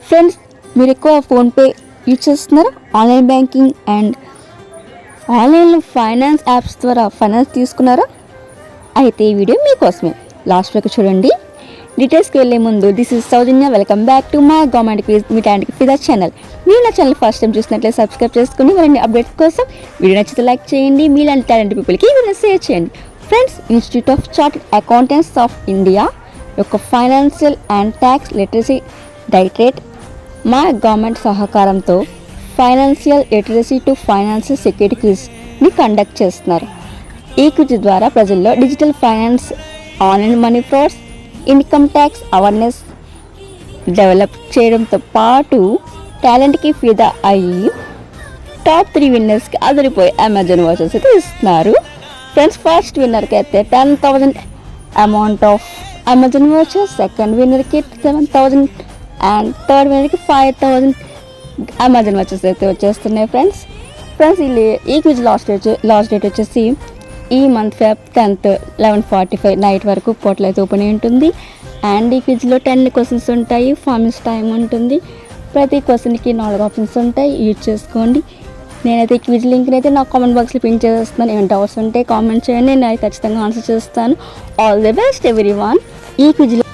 Friends, మీరు ఎక్కువ PhonePe use చేస్తున్నారా? ఆన్లైన్ బ్యాంకింగ్ అండ్ ఆన్లైన్లో ఫైనాన్స్ యాప్స్ ద్వారా ఫైనాన్స్ తీసుకున్నారా? అయితే ఈ వీడియో మీకోసమే, లాస్ట్ వరకు చూడండి. డీటెయిల్స్కి వెళ్ళే ముందు, this is Soujanya. Welcome back to my government quiz, me talent ఫిదా ఛానల్. మీరు నా ఛానల్ ఫస్ట్ టైం చూసినట్లయితే సబ్స్క్రైబ్ చేసుకుని మరిన్ని అప్డేట్స్ కోసం వీడియో నచ్చితే లైక్ చేయండి. మీలాంటి టాలెంట్ పీపుల్కి వీడియో షేర్ చేయండి. Friends, institute of chartered accountants of India యొక్క financial and tax literacy directorate మా గవర్నమెంట్ సహకారంతో financial literacy to financial security క్విజ్ని కండక్ట్ చేస్తున్నారు. ఈ క్విజ్ ద్వారా ప్రజల్లో digital finance, online money frauds, income tax awareness develop చేయడంతో పాటు టాలెంట్కి ఫిదా అయ్యి టాప్ 3 విన్నర్స్కి అదిరిపోయి అమెజాన్ వాచెస్ అయితే ఇస్తున్నారు. ఫ్రెండ్స్, ఫస్ట్ విన్నర్కి అయితే 10,000 amount of Amazon watches, second విన్నర్కి 7,000 అండ్ థర్డ్ విన్నర్కి 5,000 అమెజాన్ వాచెస్ అయితే వచ్చేస్తున్నాయి. ఫ్రెండ్స్, ఈ క్విజ్ లాస్ట్ డేట్ వచ్చేసి ఈ మంత్ Feb 10th 11:45 నైట్ వరకు పోర్టల్ అయితే ఓపెన్ అయి ఉంటుంది. అండ్ ఈ క్విజ్లో 10 క్వశ్చన్స్ ఉంటాయి. ఫార్మ్స్ టైం ఉంటుంది. ప్రతి క్వశ్చన్కి 4 ఆప్షన్స్ ఉంటాయి. యూజ్ చేసుకోండి. నేనైతే ఈ క్విజ్ లింక్ని అయితే నా కామెంట్ బాక్స్లో పిన్ చేస్తున్నాను. ఏమైనా డౌట్స్ ఉంటే కామెంట్ చేయండి, నేను ఖచ్చితంగా ఆన్సర్ చేస్తాను. All the best everyone. ఈ క్విజ్లో